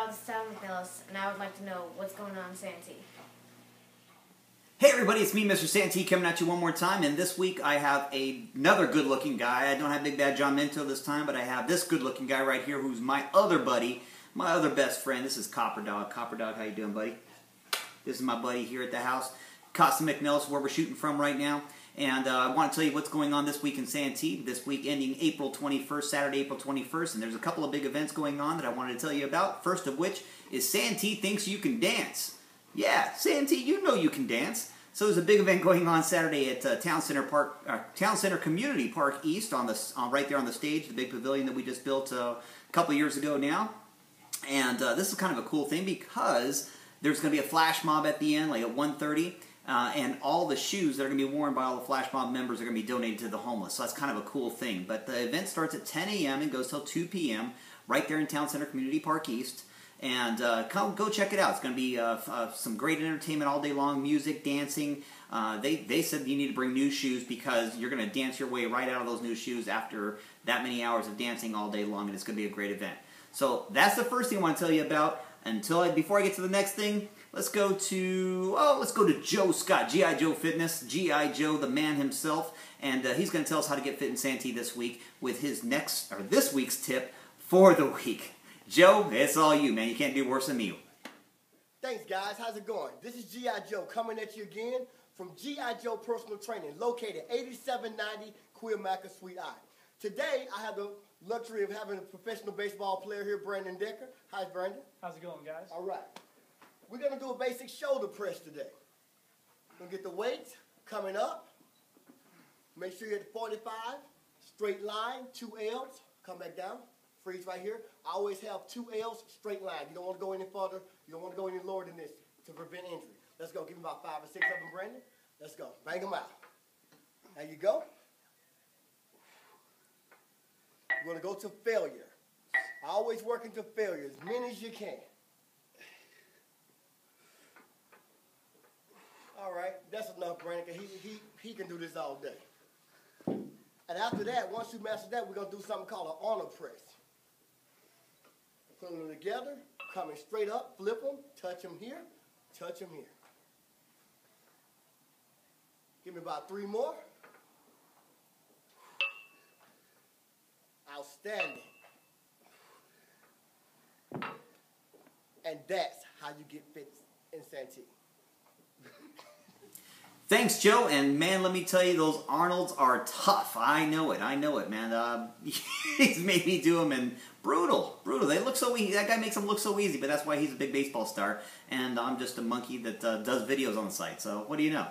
Rob McNelis, and I would like to know what's going on in Santee. Hey everybody, it's me, Mr. Santee, coming at you one more time, and this week I have another good-looking guy. I don't have Big Bad John Minto this time, but I have this good-looking guy right here who's my other buddy, my other best friend. This is Copper Dog. Copper Dog, how you doing, buddy? This is my buddy here at the house, McNelis, where we're shooting from right now. And I want to tell you what's going on this week in Santee. This week ending April 21st, Saturday, April 21st. And there's a couple of big events going on that I wanted to tell you about. First of which is Santee Thinks You Can Dance. Yeah, Santee, you know you can dance. So there's a big event going on Saturday at Town Center Community Park East, right there on the stage, the big pavilion that we just built a couple years ago now. And this is kind of a cool thing because there's going to be a flash mob at the end, like at 1:30. And all the shoes that are going to be worn by all the Flash Mob members are going to be donated to the homeless. So that's kind of a cool thing. But the event starts at 10 a.m. and goes till 2 p.m. right there in Town Center Community Park East. And go check it out. It's going to be some great entertainment all day long, music, dancing. They said you need to bring new shoes because you're going to dance your way right out of those new shoes after that many hours of dancing all day long, and it's going to be a great event. So that's the first thing I want to tell you about. Before I get to the next thing, let's go to Joe Scott, G.I. Joe Fitness, G.I. Joe, the man himself, and he's going to tell us how to get fit in Santee this week with his this week's tip for the week. Joe, it's all you, man. You can't do worse than me. Thanks, guys. How's it going? This is G.I. Joe coming at you again from G.I. Joe Personal Training, located 8790 Queermacker Suite I. Today, I have the luxury of having a professional baseball player here, Brandon Decker. Hi, Brandon. How's it going, guys? All right. We're going to do a basic shoulder press today. We're going to get the weight coming up. Make sure you're at 45. Straight line, 2 L's. Come back down. Freeze right here. I always have 2 L's, straight line. You don't want to go any further. You don't want to go any lower than this to prevent injury. Let's go. Give me about 5 or 6 of them, Brandon. Let's go. Bang them out. There you go. We're going to go to failure. I always work into failure as many as you can. All right, that's enough, Brandon, because he can do this all day. And after that, once you master that, we're going to do something called an honor press. Put them together, coming straight up, flip them, touch them here, touch them here. Give me about 3 more. Outstanding. And that's how you get fit in Santee. Thanks, Joe, and man, let me tell you, those Arnolds are tough. I know it, man. He's made me do them, and brutal. They look so easy. That guy makes them look so easy, but that's why he's a big baseball star, and I'm just a monkey that does videos on the site, so what do you know?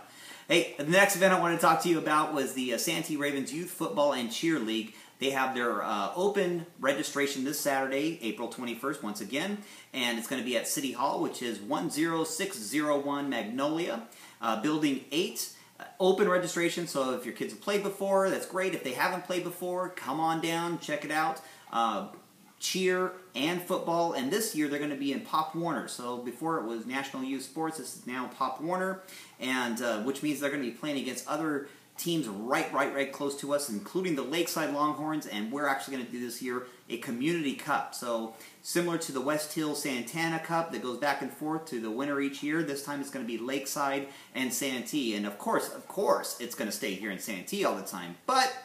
Hey, the next event I want to talk to you about was the Santee Ravens Youth Football and Cheer League. They have their open registration this Saturday, April 21st, once again, and it's going to be at City Hall, which is 10601 Magnolia. Building 8, open registration, so if your kids have played before, that's great. If they haven't played before, come on down, check it out. Cheer and football, and this year they're going to be in Pop Warner. So before it was National Youth Sports, this is now Pop Warner, and which means they're going to be playing against other teams right close to us, including the Lakeside Longhorns, and we're actually going to do this year a community cup. So similar to the West Hill Santana Cup that goes back and forth to the winner each year, this time it's going to be Lakeside and Santee. And of course, it's going to stay here in Santee all the time. But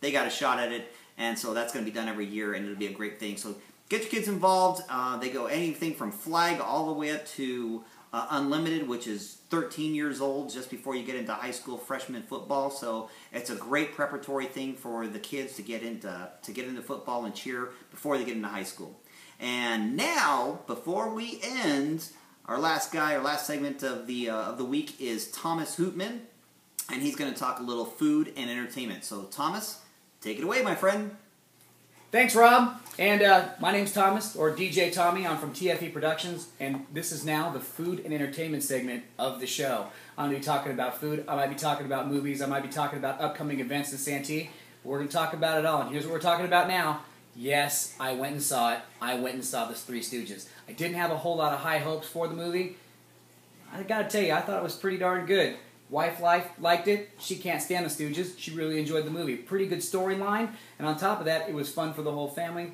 they got a shot at it, and so that's going to be done every year, and it'll be a great thing. So get your kids involved. They go anything from flag all the way up to unlimited, which is 13 years old, just before you get into high school freshman football. So it's a great preparatory thing for the kids to get into football and cheer before they get into high school. And now, before we end, our last segment of the week is Thomas Hootman, and he's going to talk a little food and entertainment. So Thomas, take it away, my friend. Thanks, Rob. And my name's Thomas, or DJ Tommy. I'm from TFE Productions, and this is now the food and entertainment segment of the show. I'm going to be talking about food. I might be talking about movies. I might be talking about upcoming events in Santee. We're going to talk about it all, and here's what we're talking about now. Yes, I went and saw it. I went and saw the Three Stooges. I didn't have a whole lot of high hopes for the movie. I got to tell you, I thought it was pretty darn good. Wife liked it. She can't stand the Stooges. She really enjoyed the movie. Pretty good storyline. And on top of that, it was fun for the whole family.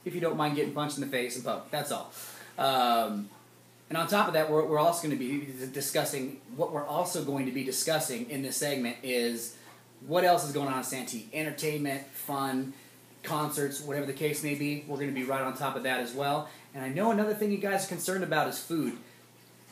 if you don't mind getting punched in the face and poked. That's all. And on top of that, we're also going to be discussing, what we're also going to be discussing in this segment is what else is going on in Santee. Entertainment, fun, concerts, whatever the case may be. We're going to be right on top of that as well. And I know another thing you guys are concerned about is food.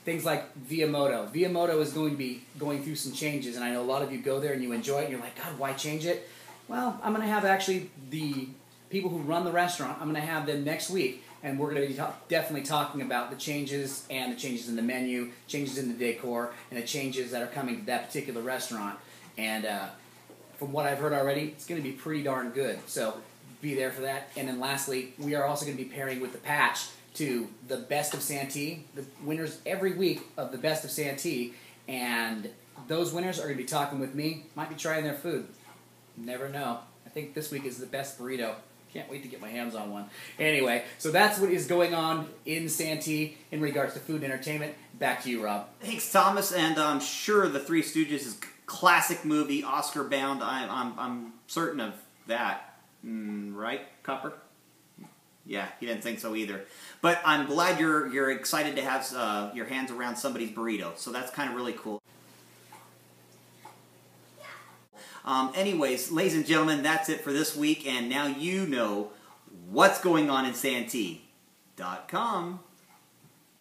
Things like Viamoto. Viamoto is going to be going through some changes, and I know a lot of you go there and you enjoy it, and you're like, God, why change it? Well, I'm going to have actually the people who run the restaurant, I'm going to have them next week, and we're going to be definitely talking about the changes and the changes in the menu, changes in the decor, and the changes that are coming to that particular restaurant. And from what I've heard already, it's going to be pretty darn good. So be there for that. And then lastly, we are also going to be pairing with the patch to the Best of Santee, the winners every week of the Best of Santee, and those winners are going to be talking with me. Might be trying their food. Never know. I think this week is the best burrito. Can't wait to get my hands on one. Anyway, so that's what is going on in Santee in regards to food and entertainment. Back to you, Rob. Thanks, Thomas, and I'm sure the Three Stooges is a classic movie, Oscar-bound. I'm certain of that. Right, Copper? Yeah, he didn't think so either. But I'm glad you're excited to have your hands around somebody's burrito. So that's kind of really cool. Anyways, ladies and gentlemen, that's it for this week. And now you know what's going on in Santee.com.